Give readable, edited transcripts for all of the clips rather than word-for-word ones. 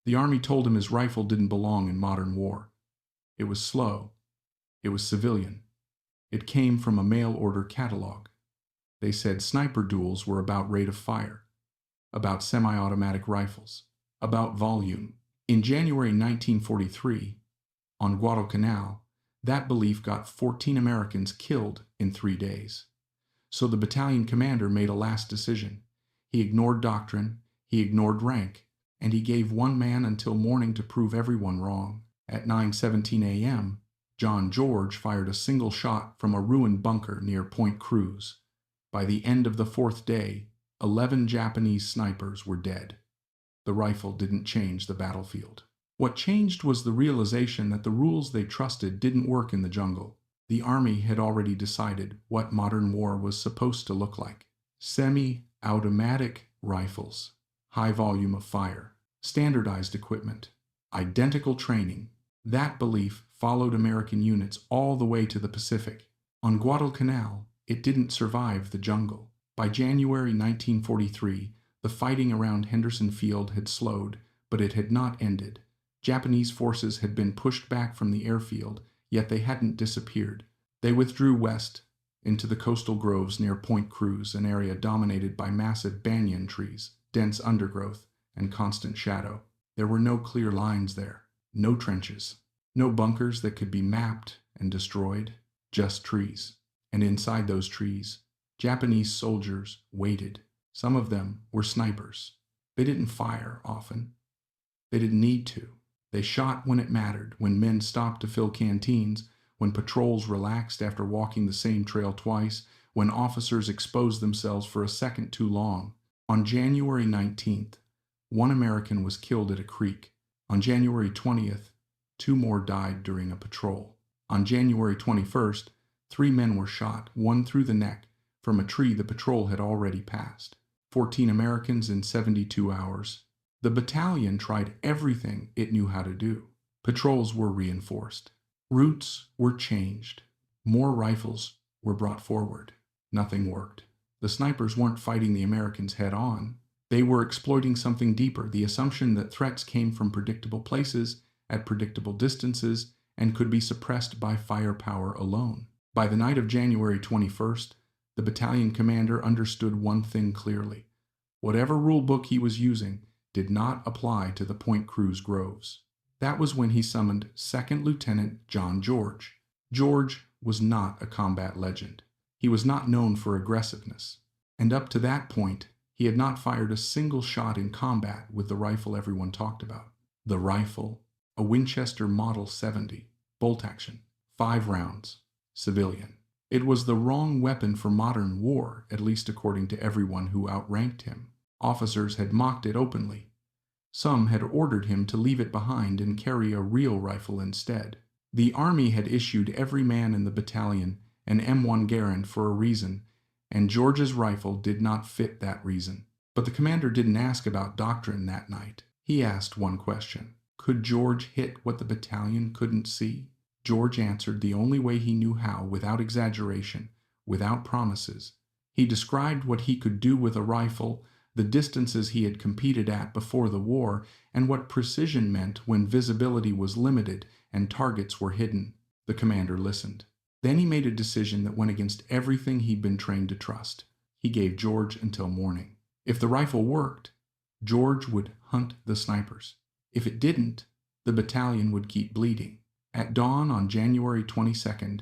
The Army told him his rifle didn't belong in modern war. It was slow. It was civilian. It came from a mail-order catalog. They said sniper duels were about rate of fire, about semi-automatic rifles, about volume. In January 1943, on Guadalcanal, that belief got 14 Americans killed in 3 days. So the battalion commander made a last decision. He ignored doctrine, he ignored rank, and he gave one man until morning to prove everyone wrong. At 9:17 a.m., John George fired a single shot from a ruined bunker near Point Cruz. By the end of the 4th day, 11 Japanese snipers were dead. The rifle didn't change the battlefield. What changed was the realization that the rules they trusted didn't work in the jungle. The Army had already decided what modern war was supposed to look like. Semi-automatic rifles, high volume of fire, standardized equipment, identical training. That belief followed American units all the way to the Pacific. On Guadalcanal, it didn't survive the jungle. By January 1943, the fighting around Henderson Field had slowed, but it had not ended. Japanese forces had been pushed back from the airfield, yet they hadn't disappeared. They withdrew west into the coastal groves near Point Cruz, an area dominated by massive banyan trees, dense undergrowth, and constant shadow. There were no clear lines there, no trenches, no bunkers that could be mapped and destroyed, just trees. And inside those trees, Japanese soldiers waited. Some of them were snipers. They didn't fire often. They didn't need to. They shot when it mattered, when men stopped to fill canteens, when patrols relaxed after walking the same trail twice, when officers exposed themselves for a second too long. On January 19th, 1 American was killed at a creek. On January 20th, 2 more died during a patrol. On January 21st, 3 men were shot, 1 through the neck, from a tree the patrol had already passed. 14 Americans in 72 hours. The battalion tried everything it knew how to do. Patrols were reinforced. Routes were changed. More rifles were brought forward. Nothing worked. The snipers weren't fighting the Americans head-on. They were exploiting something deeper, the assumption that threats came from predictable places, at predictable distances, and could be suppressed by firepower alone. By the night of January 21st, the battalion commander understood one thing clearly. Whatever rule book he was using did not apply to the Point Cruz groves. That was when he summoned 2nd Lieutenant John George. George was not a combat legend. He was not known for aggressiveness. And up to that point, he had not fired a single shot in combat with the rifle everyone talked about. The rifle, a Winchester Model 70, bolt action, 5 rounds, civilian. It was the wrong weapon for modern war, at least according to everyone who outranked him. Officers had mocked it openly. Some had ordered him to leave it behind and carry a real rifle instead. The Army had issued every man in the battalion an M1 Garand for a reason, and George's rifle did not fit that reason. But the commander didn't ask about doctrine that night. He asked one question. Could George hit what the battalion couldn't see? George answered the only way he knew how, without exaggeration, without promises. He described what he could do with a rifle, the distances he had competed at before the war, and what precision meant when visibility was limited and targets were hidden. The commander listened. Then he made a decision that went against everything he'd been trained to trust. He gave George until morning. If the rifle worked, George would hunt the snipers. If it didn't, the battalion would keep bleeding. At dawn on January 22nd,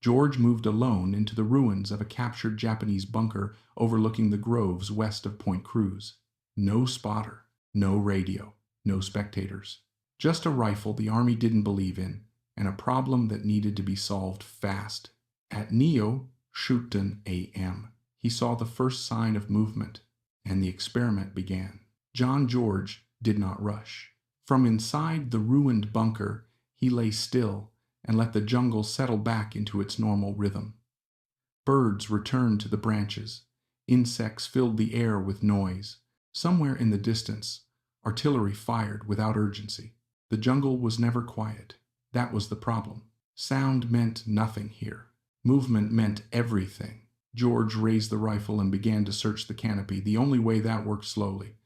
George moved alone into the ruins of a captured Japanese bunker overlooking the groves west of Point Cruz. No spotter, no radio, no spectators. Just a rifle the Army didn't believe in, and a problem that needed to be solved fast. At 9:00 a.m., he saw the first sign of movement, and the experiment began. John George did not rush. From inside the ruined bunker, he lay still and let the jungle settle back into its normal rhythm. Birds returned to the branches. Insects filled the air with noise. Somewhere in the distance, artillery fired without urgency. The jungle was never quiet. That was the problem. Sound meant nothing here. Movement meant everything. George raised the rifle and began to search the canopy, the only way that worked slowly.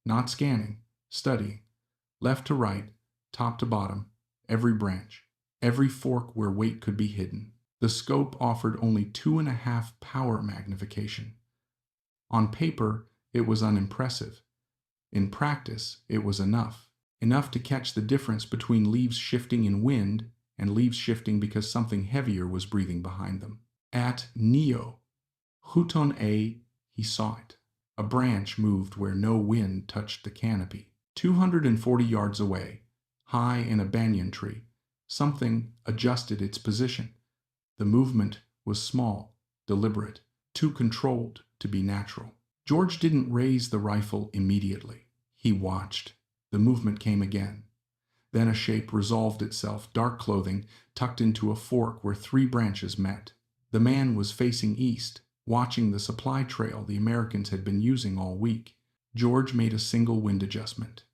Not scanning, studying. Left to right, top to bottom, every branch, every fork where weight could be hidden. The scope offered only 2.5 power magnification. On paper, it was unimpressive. In practice, it was enough. Enough to catch the difference between leaves shifting in wind and leaves shifting because something heavier was breathing behind them. At Neo, Huton A, he saw it. A branch moved where no wind touched the canopy. 240 yards away, high in a banyan tree, something adjusted its position. The movement was small, deliberate, too controlled to be natural. George didn't raise the rifle immediately. He watched. The movement came again. Then a shape resolved itself, dark clothing, tucked into a fork where 3 branches met. The man was facing east, watching the supply trail the Americans had been using all week. George made a single wind adjustment.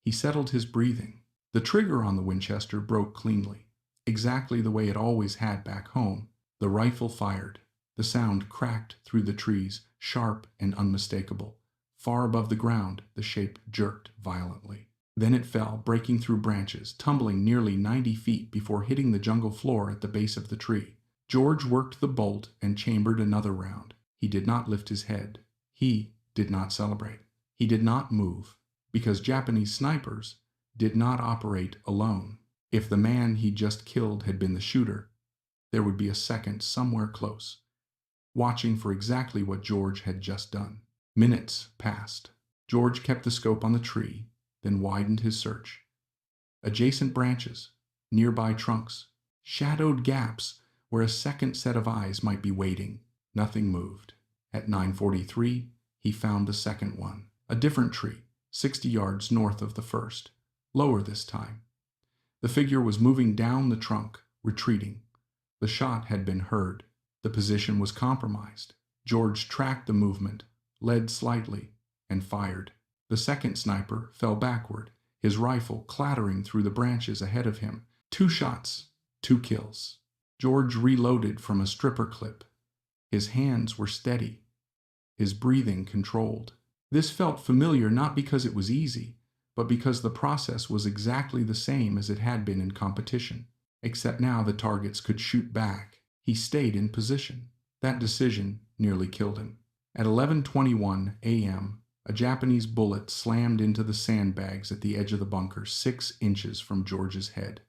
He settled his breathing. The trigger on the Winchester broke cleanly, exactly the way it always had back home. The rifle fired. The sound cracked through the trees, sharp and unmistakable. Far above the ground, the shape jerked violently. Then it fell, breaking through branches, tumbling nearly 90 feet before hitting the jungle floor at the base of the tree. George worked the bolt and chambered another round. He did not lift his head. He did not celebrate. He did not move, because Japanese snipers did not operate alone. If the man he just killed had been the shooter, there would be a second somewhere close, watching for exactly what George had just done. Minutes passed. George kept the scope on the tree, then widened his search. Adjacent branches, nearby trunks, shadowed gaps where a second set of eyes might be waiting. Nothing moved. At 9:43, he found the second one. A different tree, 60 yards north of the first. Lower this time. The figure was moving down the trunk, retreating. The shot had been heard. The position was compromised. George tracked the movement, led slightly, and fired. The second sniper fell backward, his rifle clattering through the branches ahead of him. 2 shots, 2 kills. George reloaded from a stripper clip. His hands were steady, his breathing controlled. This felt familiar not because it was easy, but because the process was exactly the same as it had been in competition. Except now the targets could shoot back. He stayed in position. That decision nearly killed him. At 11:21 a.m., a Japanese bullet slammed into the sandbags at the edge of the bunker 6 inches from George's head.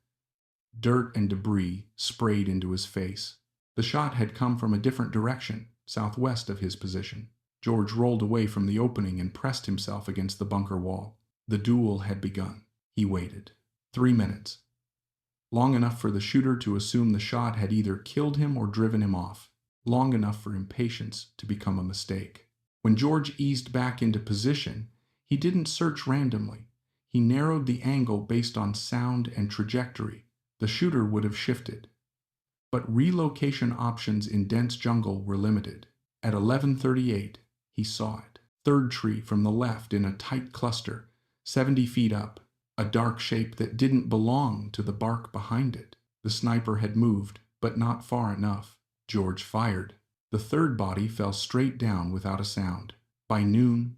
Dirt and debris sprayed into his face. The shot had come from a different direction, southwest of his position. George rolled away from the opening and pressed himself against the bunker wall. The duel had begun. He waited. 3 minutes. Long enough for the shooter to assume the shot had either killed him or driven him off. Long enough for impatience to become a mistake. When George eased back into position, he didn't search randomly. He narrowed the angle based on sound and trajectory. The shooter would have shifted. But relocation options in dense jungle were limited. At 11:38, he saw it. Third tree from the left in a tight cluster, 70 feet up, a dark shape that didn't belong to the bark behind it. The sniper had moved, but not far enough. George fired. The third body fell straight down without a sound. By noon,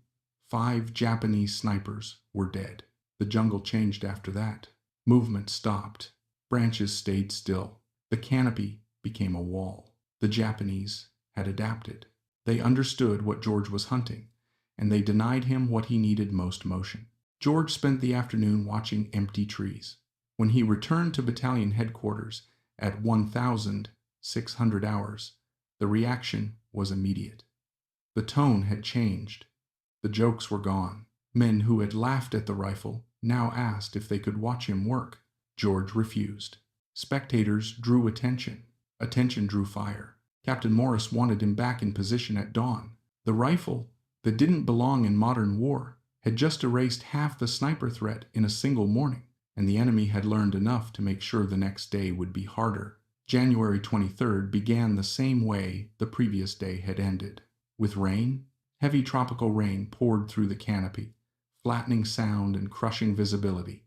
5 Japanese snipers were dead. The jungle changed after that. Movement stopped. Branches stayed still. The canopy became a wall. The Japanese had adapted. They understood what George was hunting, and they denied him what he needed most: motion. George spent the afternoon watching empty trees. When he returned to battalion headquarters at 1,600 hours, the reaction was immediate. The tone had changed. The jokes were gone. Men who had laughed at the rifle now asked if they could watch him work. George refused. Spectators drew attention. Attention drew fire. Captain Morris wanted him back in position at dawn. The rifle, that didn't belong in modern war, had just erased half the sniper threat in a single morning, and the enemy had learned enough to make sure the next day would be harder. January 23rd began the same way the previous day had ended. With rain, heavy tropical rain poured through the canopy, flattening sound and crushing visibility.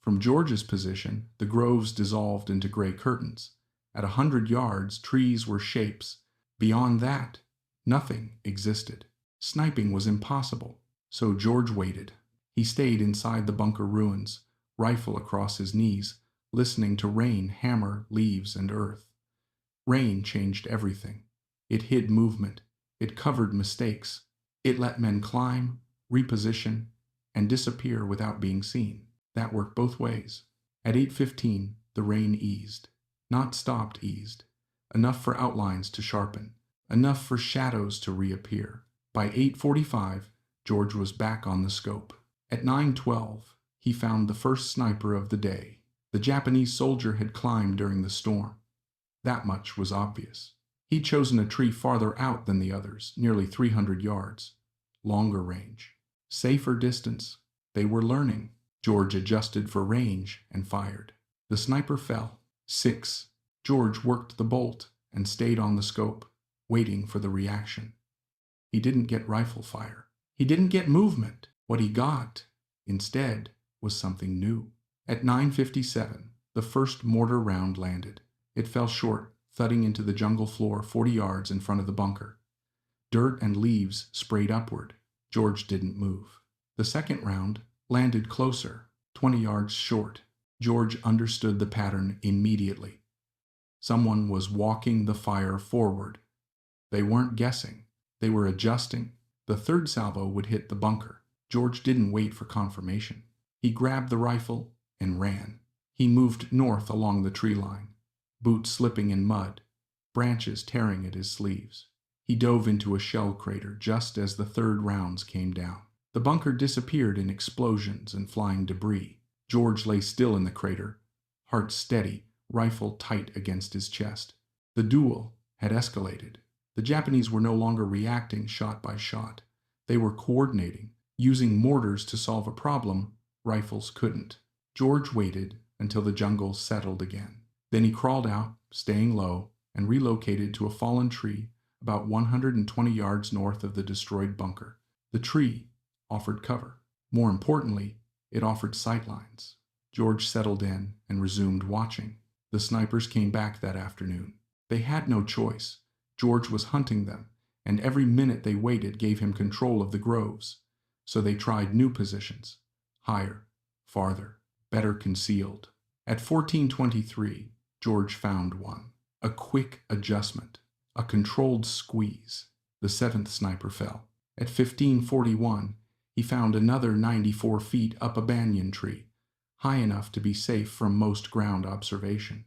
From George's position, the groves dissolved into gray curtains. At 100 yards, trees were shapes. Beyond that, nothing existed. Sniping was impossible, so George waited. He stayed inside the bunker ruins, rifle across his knees, listening to rain hammer leaves and earth. Rain changed everything. It hid movement. It covered mistakes. It let men climb, reposition, and disappear without being seen. That worked both ways. At 8:15, the rain eased. Not stopped, eased. Enough for outlines to sharpen. Enough for shadows to reappear. By 8:45, George was back on the scope. At 9:12, he found the first sniper of the day. The Japanese soldier had climbed during the storm. That much was obvious. He'd chosen a tree farther out than the others, nearly 300 yards. Longer range. Safer distance. They were learning. George adjusted for range and fired. The sniper fell. 6. George worked the bolt and stayed on the scope, waiting for the reaction. He didn't get rifle fire. He didn't get movement. What he got, instead, was something new. At 9:57, the first mortar round landed. It fell short, thudding into the jungle floor 40 yards in front of the bunker. Dirt and leaves sprayed upward. George didn't move. The second round landed closer, 20 yards short. George understood the pattern immediately. Someone was walking the fire forward. They weren't guessing. They were adjusting. The third salvo would hit the bunker. George didn't wait for confirmation. He grabbed the rifle and ran. He moved north along the tree line, boots slipping in mud, branches tearing at his sleeves. He dove into a shell crater just as the third rounds came down. The bunker disappeared in explosions and flying debris. George lay still in the crater, heart steady, rifle tight against his chest. The duel had escalated. The Japanese were no longer reacting shot by shot. They were coordinating, using mortars to solve a problem rifles couldn't. George waited until the jungle settled again. Then he crawled out, staying low, and relocated to a fallen tree about 120 yards north of the destroyed bunker. The tree offered cover. More importantly, it offered sightlines. George settled in and resumed watching. The snipers came back that afternoon. They had no choice. George was hunting them, and every minute they waited gave him control of the groves. So they tried new positions. Higher, farther, better concealed. At 14:23, George found one. A quick adjustment. A controlled squeeze. The seventh sniper fell. At 15:41, he found another 94 feet up a banyan tree, high enough to be safe from most ground observation.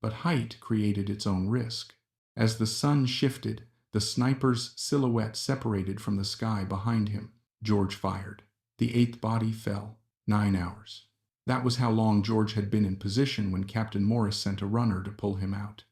But height created its own risk. As the sun shifted, the sniper's silhouette separated from the sky behind him. George fired. The eighth body fell. 9 hours. That was how long George had been in position when Captain Morris sent a runner to pull him out.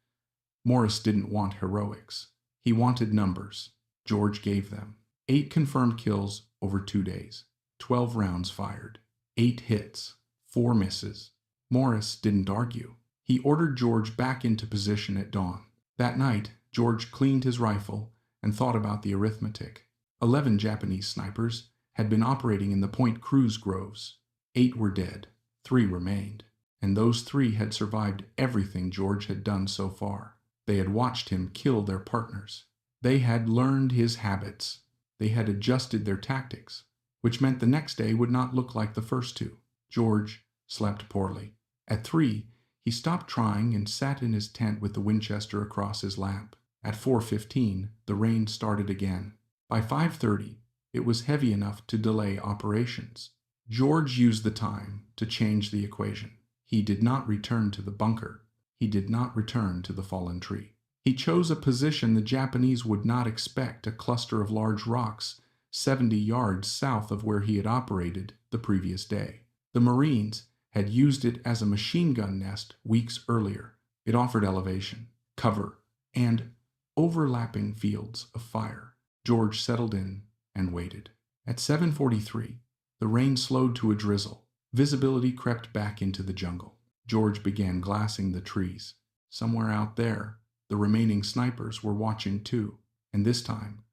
Morris didn't want heroics. He wanted numbers. George gave them. 8 confirmed kills over 2 days. 12 rounds fired. 8 hits. 4 misses. Morris didn't argue. He ordered George back into position at dawn. That night, George cleaned his rifle and thought about the arithmetic. 11 Japanese snipers had been operating in the Point Cruz groves. 8 were dead. 3 remained. And those 3 had survived everything George had done so far. They had watched him kill their partners. They had learned his habits. They had adjusted their tactics, which meant the next day would not look like the first 2. George slept poorly. At 3, he stopped trying and sat in his tent with the Winchester across his lap. At 4:15, the rain started again. By 5:30, it was heavy enough to delay operations. George used the time to change the equation. He did not return to the bunker. He did not return to the fallen tree. He chose a position the Japanese would not expect, a cluster of large rocks 70 yards south of where he had operated the previous day. The Marines had used it as a machine gun nest weeks earlier. It offered elevation, cover, and overlapping fields of fire. George settled in and waited. At 7:43, the rain slowed to a drizzle. Visibility crept back into the jungle. George began glassing the trees. Somewhere out there, the remaining snipers were watching too, and this time,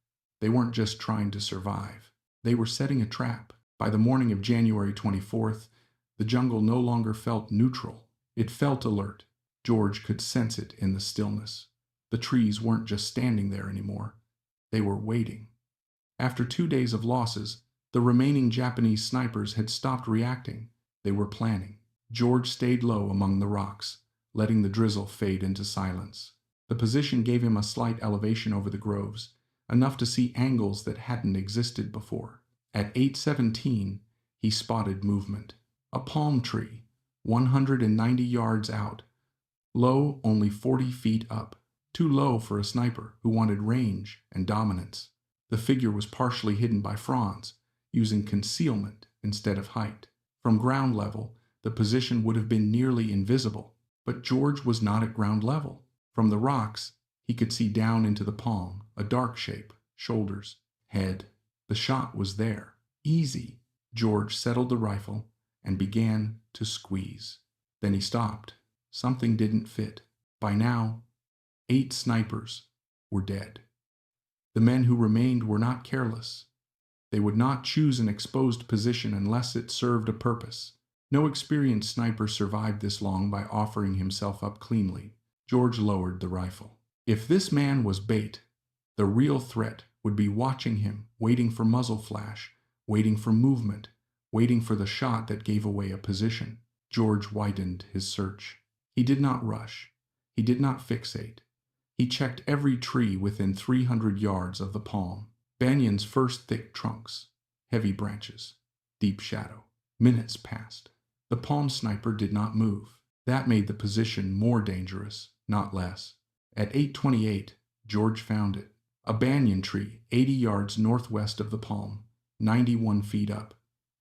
they weren't just trying to survive. They were setting a trap. By the morning of January 24th, the jungle no longer felt neutral. It felt alert. George could sense it in the stillness. The trees weren't just standing there anymore. They were waiting. After 2 days of losses, The remaining Japanese snipers had stopped reacting. They were planning. George stayed low among the rocks, letting the drizzle fade into silence. The position gave him a slight elevation over the groves, enough to see angles that hadn't existed before. At 8:17, he spotted movement. A palm tree, 190 yards out. Low, only 40 feet up. Too low for a sniper who wanted range and dominance. The figure was partially hidden by fronds, using concealment instead of height. From ground level, the position would have been nearly invisible, but George was not at ground level. From the rocks, he could see down into the palm, a dark shape, shoulders, head. The shot was there. Easy. George settled the rifle and began to squeeze. Then he stopped. Something didn't fit. By now, 8 snipers were dead. The men who remained were not careless. They would not choose an exposed position unless it served a purpose. No experienced sniper survived this long by offering himself up cleanly. George lowered the rifle. If this man was bait, the real threat would be watching him, waiting for muzzle flash, waiting for movement, waiting for the shot that gave away a position. George widened his search. He did not rush. He did not fixate. He checked every tree within 300 yards of the palm. Banyans' first thick trunks, heavy branches, deep shadow. Minutes passed. The palm sniper did not move. That made the position more dangerous, not less. At 8:28, George found it. A banyan tree, 80 yards northwest of the palm, 91 feet up.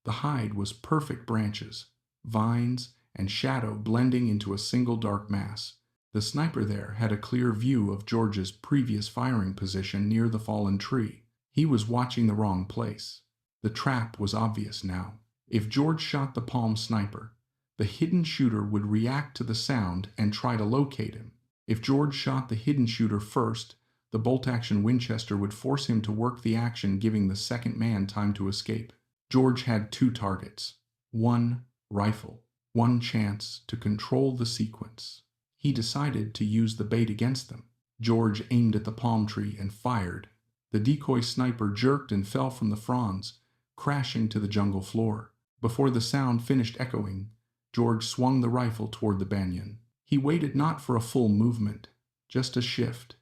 The hide was perfect branches, vines, and shadow blending into a single dark mass. The sniper there had a clear view of George's previous firing position near the fallen tree. He was watching the wrong place. The trap was obvious now. If George shot the palm sniper, the hidden shooter would react to the sound and try to locate him. If George shot the hidden shooter first, the bolt-action Winchester would force him to work the action, giving the second man time to escape. George had 2 targets. 1 rifle, 1 chance to control the sequence. He decided to use the bait against them. George aimed at the palm tree and fired. The decoy sniper jerked and fell from the fronds, crashing to the jungle floor. Before the sound finished echoing, George swung the rifle toward the banyan. He waited not for a full movement, just a shift,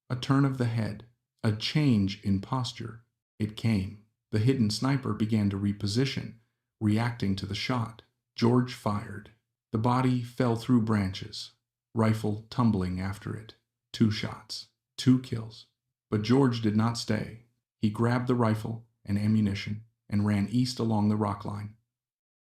a turn of the head, a change in posture. It came. The hidden sniper began to reposition, reacting to the shot. George fired. The body fell through branches, rifle tumbling after it. 2 shots, 2 kills. But George did not stay. He grabbed the rifle and ammunition and ran east along the rock line.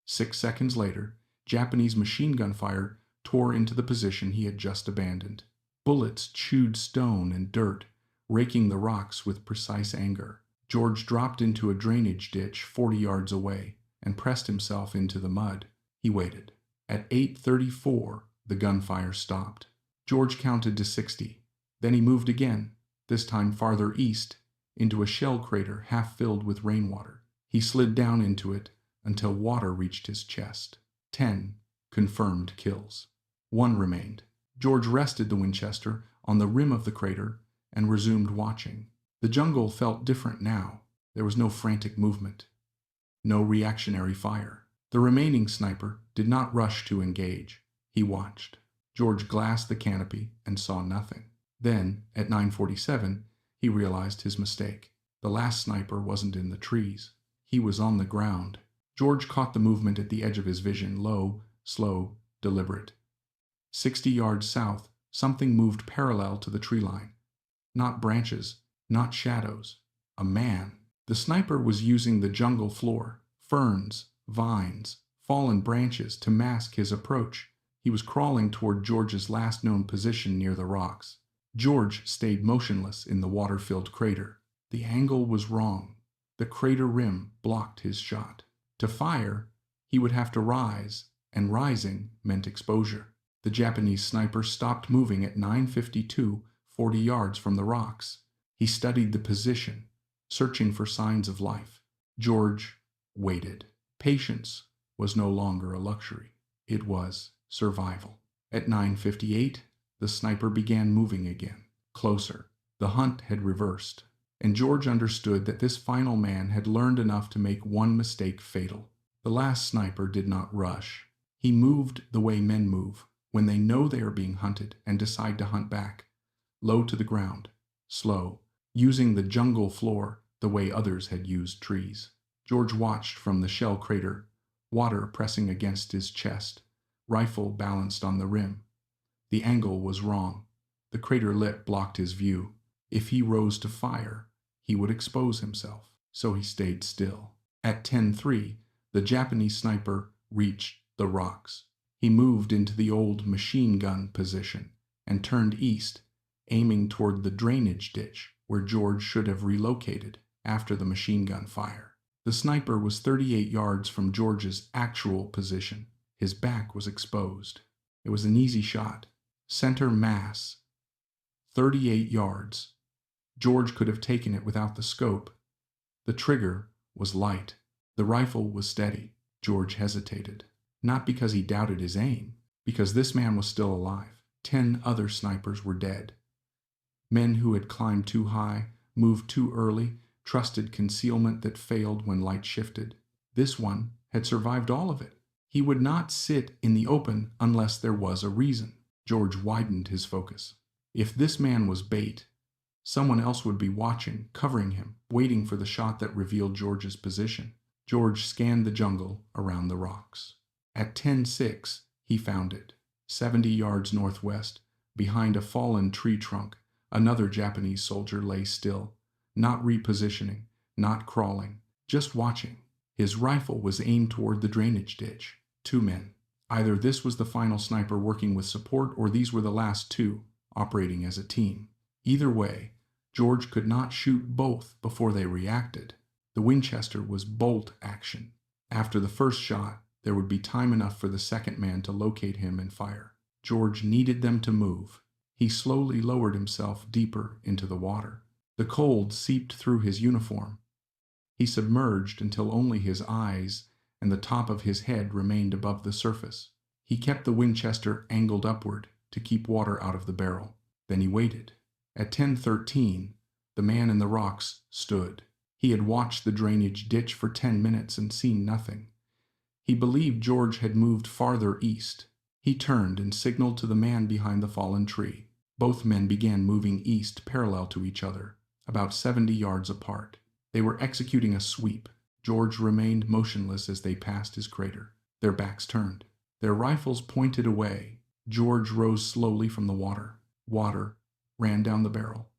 6 seconds later, Japanese machine gun fire tore into the position he had just abandoned. Bullets chewed stone and dirt, raking the rocks with precise anger. George dropped into a drainage ditch 40 yards away and pressed himself into the mud. He waited. At 8:34, the gunfire stopped. George counted to 60. Then he moved again, this time farther east, into a shell crater half filled with rainwater. He slid down into it until water reached his chest. 10 confirmed kills. 1 remained. George rested the Winchester on the rim of the crater and resumed watching. The jungle felt different now. There was no frantic movement, no reactionary fire. The remaining sniper did not rush to engage. He watched. George glassed the canopy and saw nothing. Then, at 9:47, he realized his mistake. The last sniper wasn't in the trees. He was on the ground. George caught the movement at the edge of his vision, low, slow, deliberate. 60 yards south, something moved parallel to the tree line. Not branches, not shadows. A man. The sniper was using the jungle floor, ferns, vines, fallen branches to mask his approach. He was crawling toward George's last known position near the rocks. George stayed motionless in the water-filled crater. The angle was wrong. The crater rim blocked his shot. To fire, he would have to rise, and rising meant exposure. The Japanese sniper stopped moving at 9:52, 40 yards from the rocks. He studied the position, searching for signs of life. George waited. Patience was no longer a luxury. It was survival. At 9:58, the sniper began moving again. Closer. The hunt had reversed. and George understood that this final man had learned enough to make one mistake fatal. The last sniper did not rush. He moved the way men move when they know they are being hunted and decide to hunt back, low to the ground, slow, using the jungle floor the way others had used trees. George watched from the shell crater, water pressing against his chest, rifle balanced on the rim. The angle was wrong. The crater lip blocked his view. If he rose to fire, he would expose himself, so he stayed still. At 10:03, the Japanese sniper reached the rocks. He moved into the old machine gun position and turned east, aiming toward the drainage ditch where George should have relocated after the machine gun fire. The sniper was 38 yards from George's actual position. His back was exposed. It was an easy shot. Center mass. 38 yards. George could have taken it without the scope. The trigger was light. The rifle was steady. George hesitated. Not because he doubted his aim, because this man was still alive. 10 other snipers were dead. Men who had climbed too high, moved too early, trusted concealment that failed when light shifted. This one had survived all of it. He would not sit in the open unless there was a reason. George widened his focus. If this man was bait, someone else would be watching, covering him, waiting for the shot that revealed George's position. George scanned the jungle around the rocks. At 10:06, he found it. 70 yards northwest, behind a fallen tree trunk, another Japanese soldier lay still, not repositioning, not crawling, just watching. His rifle was aimed toward the drainage ditch. 2 men. Either this was the final sniper working with support, or these were the last 2, operating as a team. Either way, George could not shoot both before they reacted. The Winchester was bolt action. After the first shot, there would be time enough for the second man to locate him and fire. George needed them to move. He slowly lowered himself deeper into the water. The cold seeped through his uniform. He submerged until only his eyes and the top of his head remained above the surface. He kept the Winchester angled upward to keep water out of the barrel. Then he waited. At 10:13, the man in the rocks stood. He had watched the drainage ditch for 10 minutes and seen nothing. He believed George had moved farther east. He turned and signaled to the man behind the fallen tree. Both men began moving east parallel to each other, about 70 yards apart. They were executing a sweep. George remained motionless as they passed his crater. Their backs turned. Their rifles pointed away. George rose slowly from the water. Water ran down the barrel,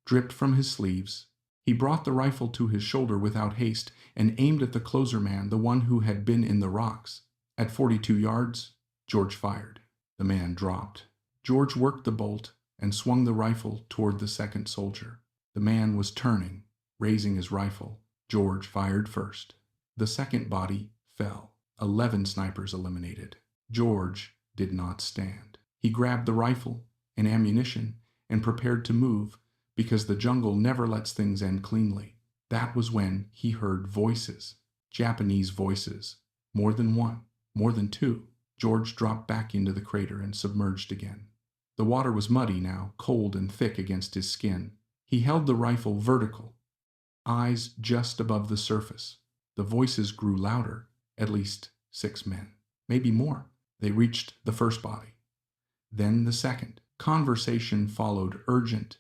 dripped from his sleeves. He brought the rifle to his shoulder without haste and aimed at the closer man, the one who had been in the rocks. At 42 yards, George fired. The man dropped. George worked the bolt and swung the rifle toward the second soldier. The man was turning, raising his rifle. George fired first. The second body fell. 11 snipers eliminated. George did not stand. He grabbed the rifle and ammunition and prepared to move, because the jungle never lets things end cleanly. That was when he heard voices. Japanese voices. More than one. More than 2. George dropped back into the crater and submerged again. The water was muddy now, cold and thick against his skin. He held the rifle vertical, eyes just above the surface. The voices grew louder. At least 6 men. Maybe more. They reached the first body. Then the second. Conversation followed, urgent,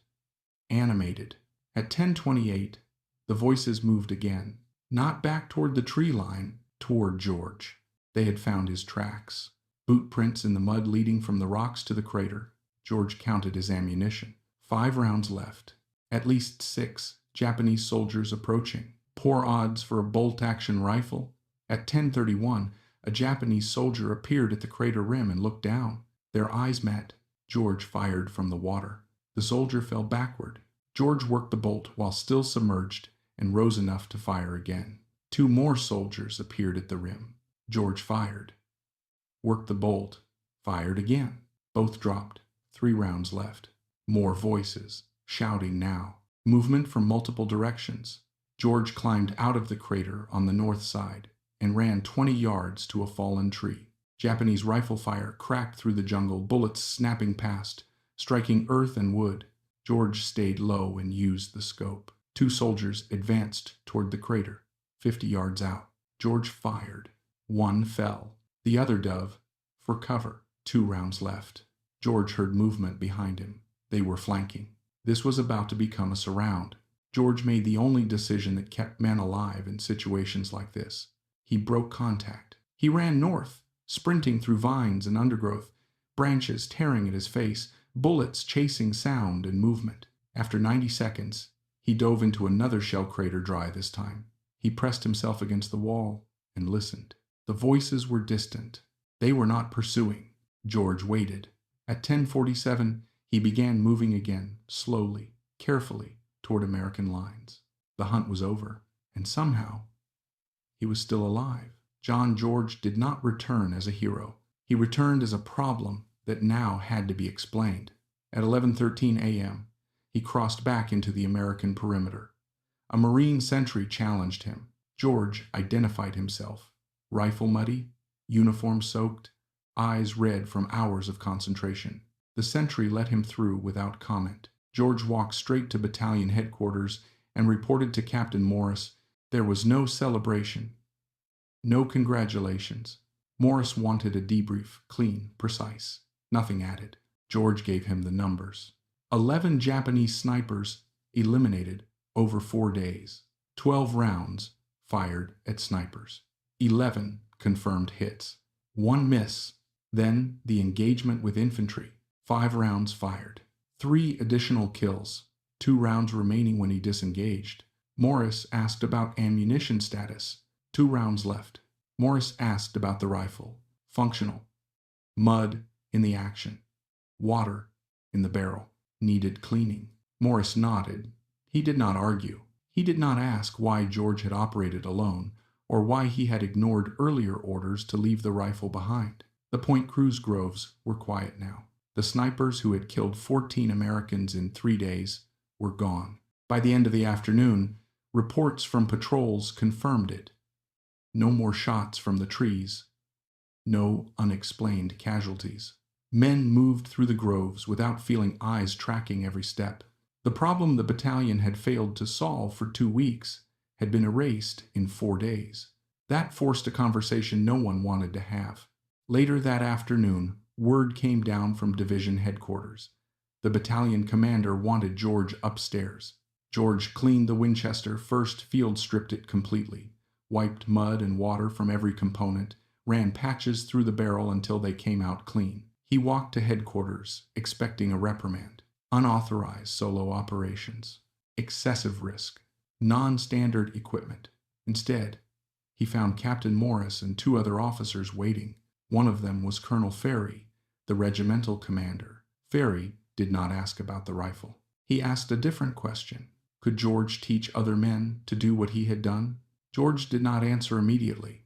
animated. At 10:28, the voices moved again, not back toward the tree line, toward George. They had found his tracks, boot prints in the mud leading from the rocks to the crater. George counted his ammunition. 5 rounds left. At least 6 Japanese soldiers approaching. Poor odds for a bolt-action rifle. At 10:31, a Japanese soldier appeared at the crater rim and looked down. Their eyes met. George fired from the water. The soldier fell backward. George worked the bolt while still submerged and rose enough to fire again. 2 more soldiers appeared at the rim. George fired. Worked the bolt. Fired again. Both dropped. 3 rounds left. More voices, shouting now. Movement from multiple directions. George climbed out of the crater on the north side and ran 20 yards to a fallen tree. Japanese rifle fire cracked through the jungle, bullets snapping past, striking earth and wood. George stayed low and used the scope. 2 soldiers advanced toward the crater, 50 yards out. George fired. One fell. The other dove for cover. 2 rounds left. George heard movement behind him. They were flanking. This was about to become a surround. George made the only decision that kept men alive in situations like this. He broke contact. He ran north, sprinting through vines and undergrowth, branches tearing at his face, bullets chasing sound and movement. After 90 seconds, he dove into another shell crater dry this time. He pressed himself against the wall and listened. The voices were distant. They were not pursuing. George waited. At 10:47, he began moving again, slowly, carefully, toward American lines. The hunt was over, and somehow, he was still alive. John George did not return as a hero. He returned as a problem that now had to be explained. At 11:13 a.m., he crossed back into the American perimeter. A Marine sentry challenged him. George identified himself. Rifle muddy, uniform soaked, eyes red from hours of concentration. The sentry let him through without comment. George walked straight to battalion headquarters and reported to Captain Morris. There was no celebration, no congratulations. Morris wanted a debrief, clean, precise, nothing added. George gave him the numbers. 11 Japanese snipers eliminated over 4 days. 12 rounds fired at snipers. 11 confirmed hits. 1 miss. Then the engagement with infantry. 5 rounds fired. 3 additional kills. 2 rounds remaining when he disengaged. Morris asked about ammunition status. 2 rounds left. Morris asked about the rifle. Functional. Mud in the action. Water in the barrel. Needed cleaning. Morris nodded. He did not argue. He did not ask why George had operated alone, or why he had ignored earlier orders to leave the rifle behind. The Point Cruz groves were quiet now. The snipers who had killed 14 Americans in 3 days were gone. By the end of the afternoon, reports from patrols confirmed it. No more shots from the trees. No unexplained casualties. Men moved through the groves without feeling eyes tracking every step. The problem the battalion had failed to solve for 2 weeks had been erased in 4 days. That forced a conversation no one wanted to have. Later that afternoon, word came down from division headquarters. The battalion commander wanted George upstairs. George cleaned the Winchester, first field stripped it completely, wiped mud and water from every component, ran patches through the barrel until they came out clean. He walked to headquarters, expecting a reprimand. Unauthorized solo operations. Excessive risk. Non-standard equipment. Instead, he found Captain Morris and 2 other officers waiting. One of them was Colonel Ferry, the regimental commander. Ferry did not ask about the rifle. He asked a different question. Could George teach other men to do what he had done? George did not answer immediately.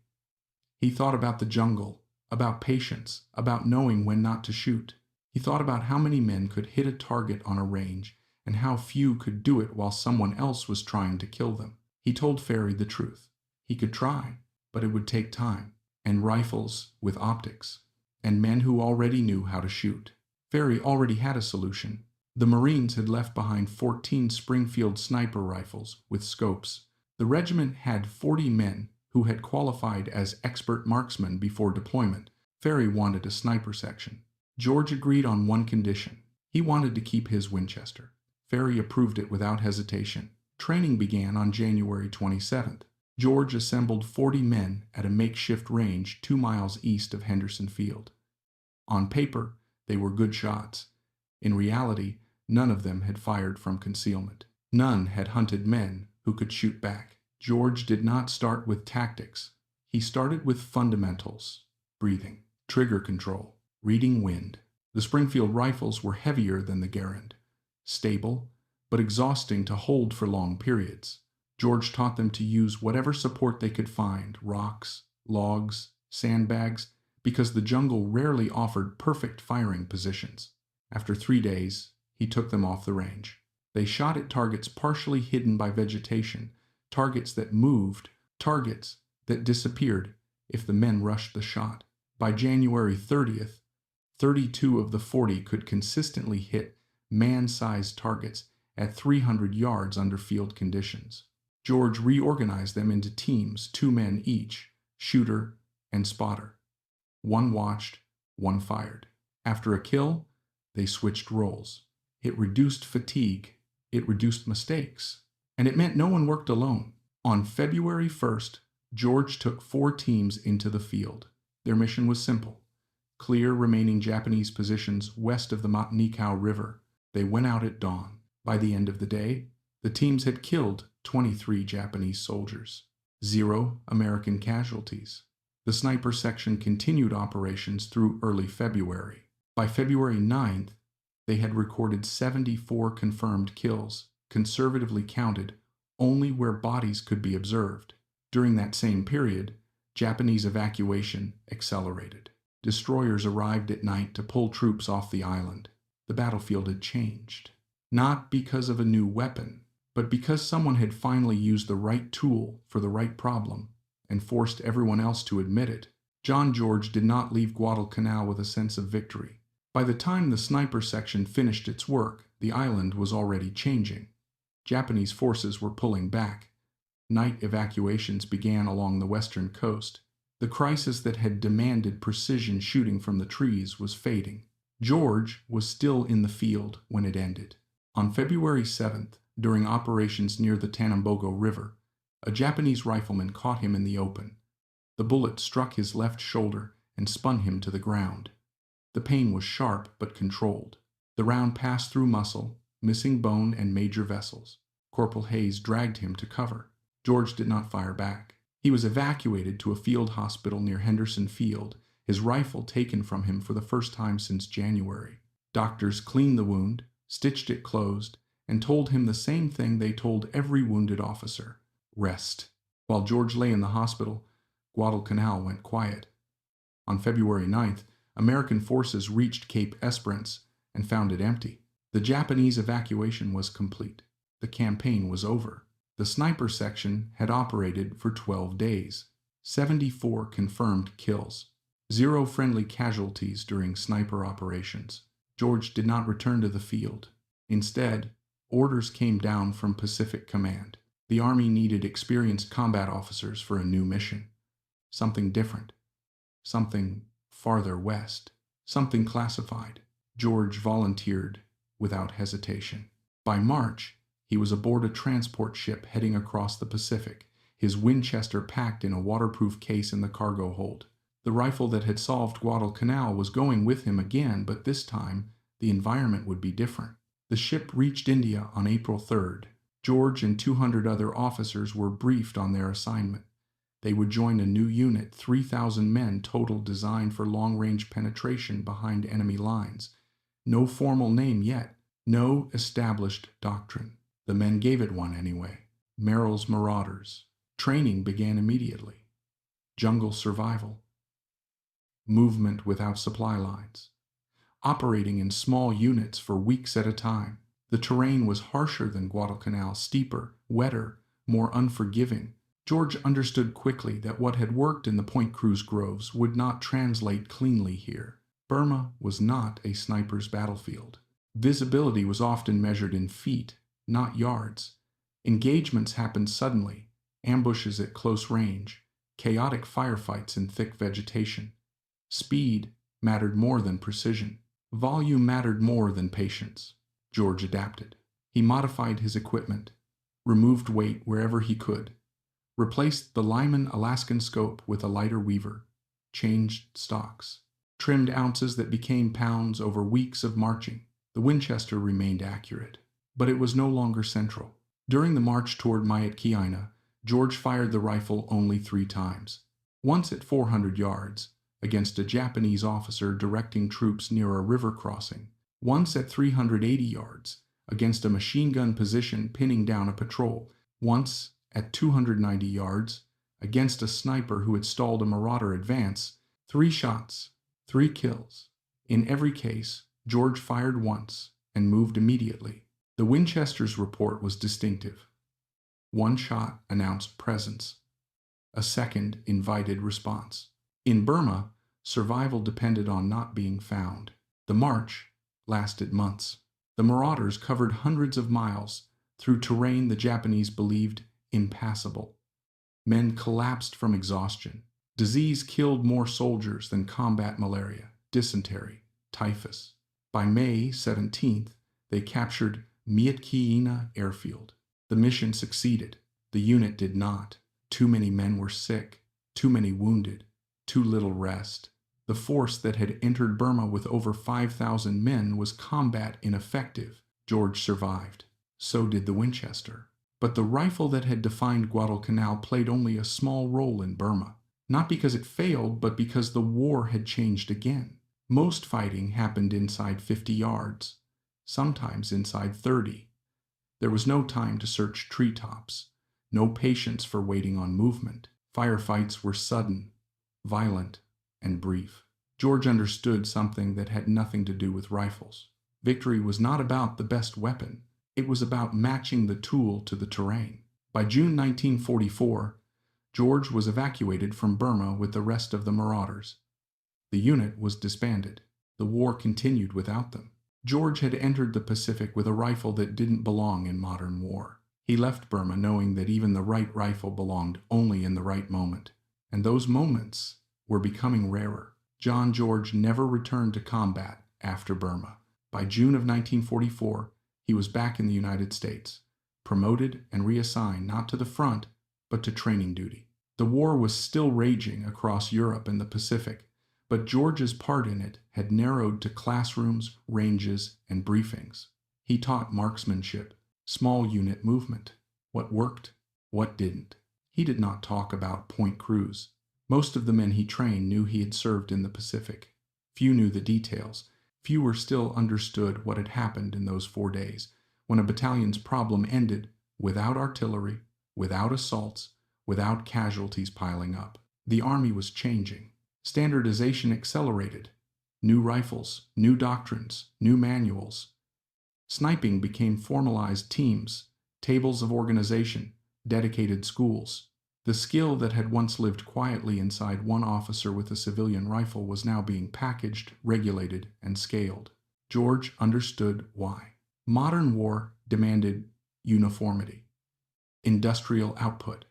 He thought about the jungle, about patience, about knowing when not to shoot. He thought about how many men could hit a target on a range and how few could do it while someone else was trying to kill them. He told Ferry the truth. He could try, but it would take time, and rifles with optics, and men who already knew how to shoot. Ferry already had a solution. The Marines had left behind 14 Springfield sniper rifles with scopes. The regiment had 40 men who had qualified as expert marksmen before deployment. Ferry wanted a sniper section. George agreed on one condition. He wanted to keep his Winchester. Ferry approved it without hesitation. Training began on January 27th. George assembled 40 men at a makeshift range 2 miles east of Henderson Field. On paper, they were good shots. In reality, none of them had fired from concealment. None had hunted men who could shoot back. George did not start with tactics. He started with fundamentals: breathing, trigger control, reading wind. The Springfield rifles were heavier than the Garand, stable, but exhausting to hold for long periods. George taught them to use whatever support they could find: rocks, logs, sandbags, because the jungle rarely offered perfect firing positions. After 3 days, he took them off the range. They shot at targets partially hidden by vegetation, targets that moved, targets that disappeared if the men rushed the shot. By January 30th, 32 of the 40 could consistently hit man-sized targets at 300 yards under field conditions. George reorganized them into teams, 2 men each, shooter and spotter. One watched, one fired. After a kill, they switched roles. It reduced fatigue, it reduced mistakes, and it meant no one worked alone. On February 1st, George took 4 teams into the field. Their mission was simple: clear remaining Japanese positions west of the Matnikau River. They went out at dawn. By the end of the day, the teams had killed 23 Japanese soldiers. 0 American casualties. The sniper section continued operations through early February. By February 9th, they had recorded 74 confirmed kills, conservatively counted, only where bodies could be observed. During that same period, Japanese evacuation accelerated. Destroyers arrived at night to pull troops off the island. The battlefield had changed. Not because of a new weapon, but because someone had finally used the right tool for the right problem and forced everyone else to admit it. John George did not leave Guadalcanal with a sense of victory. By the time the sniper section finished its work, the island was already changing. Japanese forces were pulling back. Night evacuations began along the western coast. The crisis that had demanded precision shooting from the trees was fading. George was still in the field when it ended. On February 7th, during operations near the Tanambogo River, a Japanese rifleman caught him in the open. The bullet struck his left shoulder and spun him to the ground. The pain was sharp but controlled. The round passed through muscle, missing bone and major vessels. Corporal Hayes dragged him to cover. George did not fire back. He was evacuated to a field hospital near Henderson Field, his rifle taken from him for the first time since January. Doctors cleaned the wound, stitched it closed, and told him the same thing they told every wounded officer: rest. While George lay in the hospital, Guadalcanal went quiet. On February 9th, American forces reached Cape Esperance and found it empty. The Japanese evacuation was complete. The campaign was over. The sniper section had operated for 12 days. 74 confirmed kills. 0 friendly casualties during sniper operations. George did not return to the field. Instead, orders came down from Pacific Command. The Army needed experienced combat officers for a new mission. Something different. Something farther west. Something classified. George volunteered without hesitation. By March, he was aboard a transport ship heading across the Pacific, his Winchester packed in a waterproof case in the cargo hold. The rifle that had solved Guadalcanal was going with him again, but this time the environment would be different. The ship reached India on April 3rd. George and 200 other officers were briefed on their assignment. They would join a new unit, 3,000 men total, designed for long-range penetration behind enemy lines. No formal name yet, no established doctrine. The men gave it one anyway: Merrill's Marauders. Training began immediately. Jungle survival. Movement without supply lines. Operating in small units for weeks at a time. The terrain was harsher than Guadalcanal, steeper, wetter, more unforgiving. George understood quickly that what had worked in the Point Cruz groves would not translate cleanly here. Burma was not a sniper's battlefield. Visibility was often measured in feet, not yards. Engagements happened suddenly, ambushes at close range, chaotic firefights in thick vegetation. Speed mattered more than precision. Volume mattered more than patience. George adapted. He modified his equipment, removed weight wherever he could, replaced the Lyman Alaskan scope with a lighter Weaver, changed stocks, trimmed ounces that became pounds over weeks of marching. The Winchester remained accurate, but it was no longer central. During the march toward Mayatkiina, George fired the rifle only 3 times. Once at 400 yards, against a Japanese officer directing troops near a river crossing. Once at 380 yards, against a machine gun position pinning down a patrol. Once at 290 yards, against a sniper who had stalled a marauder advance. 3 shots, 3 kills. In every case, George fired once and moved immediately. The Winchester's report was distinctive. 1 shot announced presence. A second invited response. In Burma, survival depended on not being found. The march lasted months. The marauders covered hundreds of miles through terrain the Japanese believed impassable. Men collapsed from exhaustion. Disease killed more soldiers than combat malaria, dysentery, typhus. By May 17th, they captured Mietkiina airfield. The mission succeeded. The unit did not. Too many men were sick, too many wounded, too little rest. The force that had entered Burma with over 5,000 men was combat ineffective. George survived. So did the Winchester. But the rifle that had defined Guadalcanal played only a small role in Burma. Not because it failed, but because the war had changed again. Most fighting happened inside 50 yards, sometimes inside 30. There was no time to search treetops, no patience for waiting on movement. Firefights were sudden, violent, and brief. George understood something that had nothing to do with rifles. Victory was not about the best weapon. It was about matching the tool to the terrain. By June 1944, George was evacuated from Burma with the rest of the marauders. The unit was disbanded. The war continued without them. George had entered the Pacific with a rifle that didn't belong in modern war. He left Burma knowing that even the right rifle belonged only in the right moment. And those moments were becoming rarer. John George never returned to combat after Burma. By June of 1944, he was back in the United States, promoted and reassigned not to the front, but to training duty. The war was still raging across Europe and the Pacific, but George's part in it had narrowed to classrooms, ranges, and briefings. He taught marksmanship, small unit movement, what worked, what didn't. He did not talk about Point Cruz. Most of the men he trained knew he had served in the Pacific. Few knew the details. Fewer still understood what had happened in those 4 days, when a battalion's problem ended without artillery, without assaults, without casualties piling up. The army was changing. Standardization accelerated. New rifles, new doctrines, new manuals. Sniping became formalized teams, tables of organization, dedicated schools. The skill that had once lived quietly inside one officer with a civilian rifle was now being packaged, regulated, and scaled. George understood why. Modern war demanded uniformity, industrial output,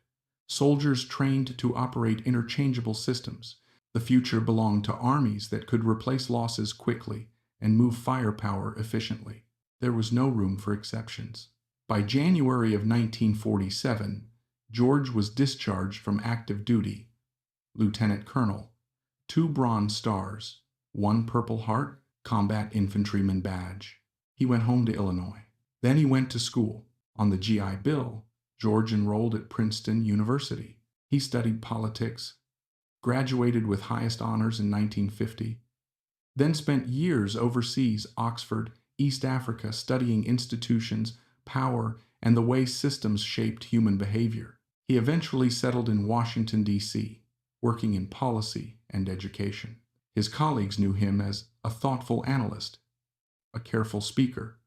soldiers trained to operate interchangeable systems. The future belonged to armies that could replace losses quickly and move firepower efficiently. There was no room for exceptions. By January of 1947, George was discharged from active duty, lieutenant colonel, 2 Bronze Stars, 1 Purple Heart, combat infantryman badge. He went home to Illinois. Then he went to school. On the GI Bill, George enrolled at Princeton University. He studied politics, graduated with highest honors in 1950, then spent years overseas, Oxford, East Africa, studying institutions, power, and the way systems shaped human behavior. He eventually settled in Washington, D.C., working in policy and education. His colleagues knew him as a thoughtful analyst, a careful speaker,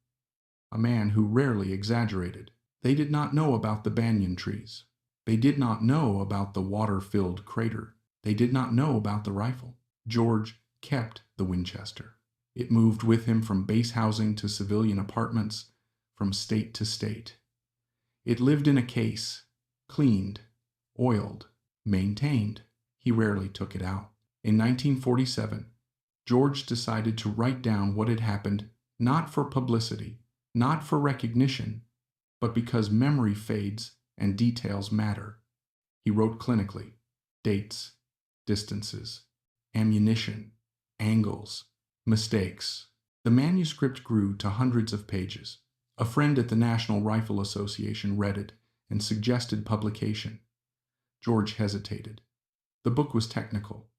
a man who rarely exaggerated. They did not know about the banyan trees. They did not know about the water-filled crater. They did not know about the rifle. George kept the Winchester. It moved with him from base housing to civilian apartments, from state to state. It lived in a case, cleaned, oiled, maintained. He rarely took it out. In 1947, George decided to write down what had happened, not for publicity, not for recognition, but because memory fades and details matter. He wrote clinically, dates, distances, ammunition, angles, mistakes. The manuscript grew to hundreds of pages. A friend at the National Rifle Association read it and suggested publication. George hesitated. The book was technical,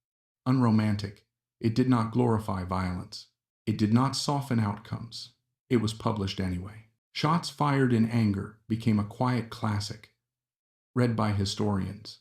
unromantic. It did not glorify violence. It did not soften outcomes. It was published anyway. Shots Fired in Anger became a quiet classic, read by historians,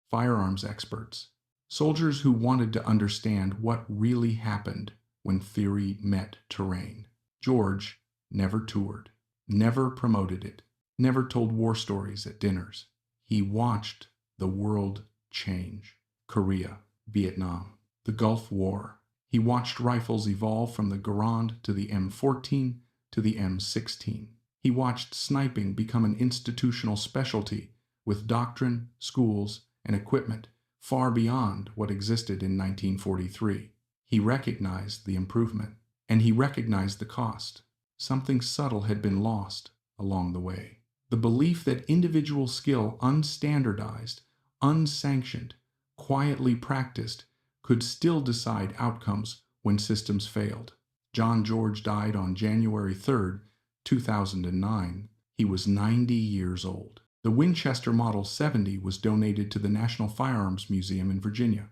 firearms experts, soldiers who wanted to understand what really happened when theory met terrain. George never toured, never promoted it, never told war stories at dinners. He watched the world change. Korea, Vietnam, the Gulf War. He watched rifles evolve from the Garand to the M14, to the M16. He watched sniping become an institutional specialty, with doctrine, schools, and equipment far beyond what existed in 1943. He recognized the improvement, and he recognized the cost. Something subtle had been lost along the way. The belief that individual skill, unstandardized, unsanctioned, quietly practiced, could still decide outcomes when systems failed. John George died on January 3, 2009. He was 90 years old. The Winchester Model 70 was donated to the National Firearms Museum in Virginia.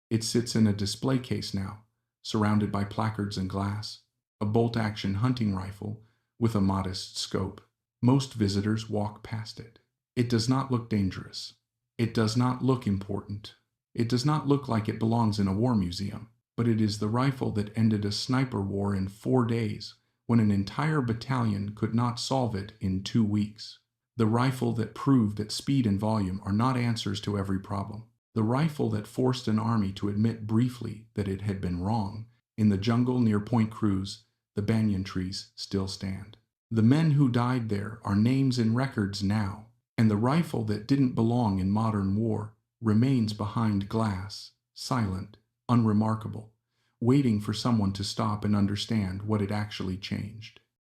It sits in a display case now, surrounded by placards and glass, a bolt-action hunting rifle with a modest scope. Most visitors walk past it. It does not look dangerous. It does not look important. It does not look like it belongs in a war museum, but it is the rifle that ended a sniper war in 4 days, when an entire battalion could not solve it in 2 weeks. The rifle that proved that speed and volume are not answers to every problem. The rifle that forced an army to admit briefly that it had been wrong. In the jungle near Point Cruz, the banyan trees still stand. The men who died there are names in records now, and the rifle that didn't belong in modern war remains behind glass, silent, unremarkable, waiting for someone to stop and understand what it actually changed.